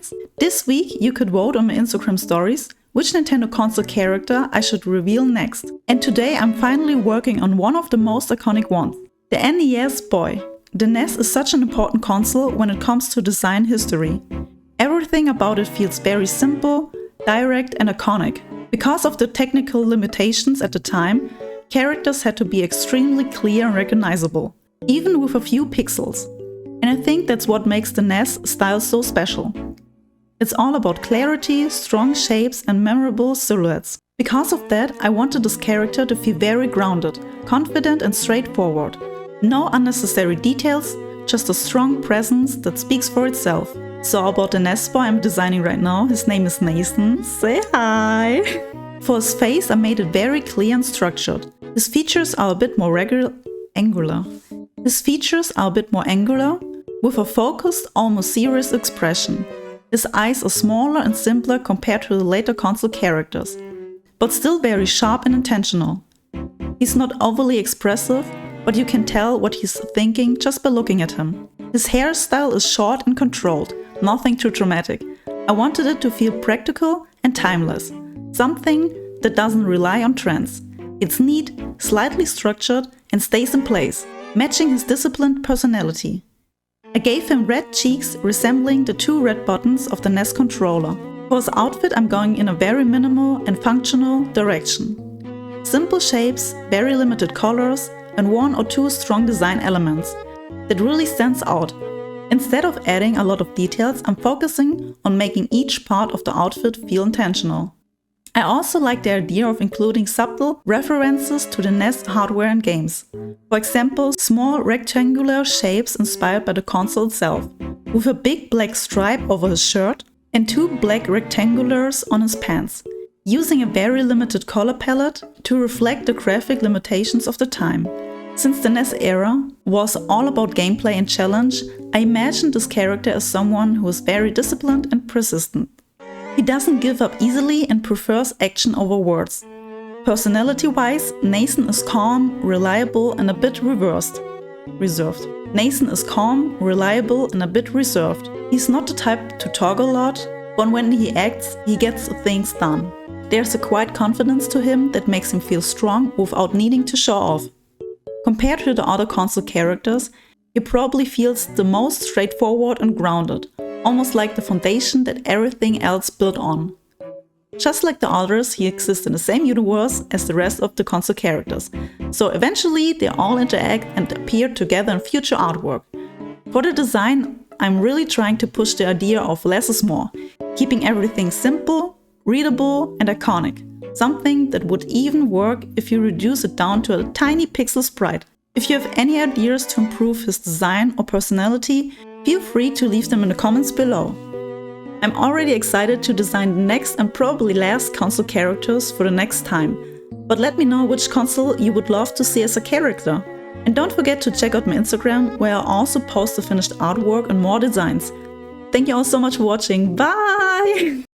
feelings? This week you could vote on my Instagram stories which Nintendo console character I should reveal next. And today I'm finally working on one of the most iconic ones, the NES Boy. The NES is such an important console when it comes to design history. Everything about it feels very simple, direct and iconic. Because of the technical limitations at the time, characters had to be extremely clear and recognizable, even with a few pixels. And I think that's what makes the NES style so special. It's all about clarity, strong shapes and memorable silhouettes. Because of that, I wanted this character to feel very grounded, confident and straightforward. No unnecessary details, just a strong presence that speaks for itself. So about the NES Boy I'm designing right now, his name is Nathan. Say hi! For his face I made it very clear and structured. His features are a bit more angular. With a focused, almost serious expression. His eyes are smaller and simpler compared to the later console characters, but still very sharp and intentional. He's not overly expressive, but you can tell what he's thinking just by looking at him. His hairstyle is short and controlled, nothing too dramatic. I wanted it to feel practical and timeless, something that doesn't rely on trends. It's neat, slightly structured and stays in place, matching his disciplined personality. I gave him red cheeks resembling the two red buttons of the NES controller. For his outfit I'm going in a very minimal and functional direction. Simple shapes, very limited colors and one or two strong design elements that really stands out. Instead of adding a lot of details, I'm focusing on making each part of the outfit feel intentional. I also like the idea of including subtle references to the NES hardware and games. For example, small rectangular shapes inspired by the console itself, with a big black stripe over his shirt and two black rectangulars on his pants, using a very limited color palette to reflect the graphic limitations of the time. Since the NES era was all about gameplay and challenge, I imagined this character as someone who is very disciplined and persistent. He doesn't give up easily and prefers action over words. Personality-wise, Nathan is calm, reliable and a bit reserved. He's not the type to talk a lot, but when he acts, he gets things done. There's a quiet confidence to him that makes him feel strong without needing to show off. Compared to the other console characters, he probably feels the most straightforward and grounded, almost like the foundation that everything else built on. Just like the others, he exists in the same universe as the rest of the console characters, so eventually they all interact and appear together in future artwork. For the design, I'm really trying to push the idea of less is more, keeping everything simple, readable and iconic. Something that would even work if you reduce it down to a tiny pixel sprite. If you have any ideas to improve his design or personality, feel free to leave them in the comments below. I'm already excited to design the next and probably last console characters for the next time. But let me know which console you would love to see as a character. And don't forget to check out my Instagram, where I also post the finished artwork and more designs. Thank you all so much for watching. Bye!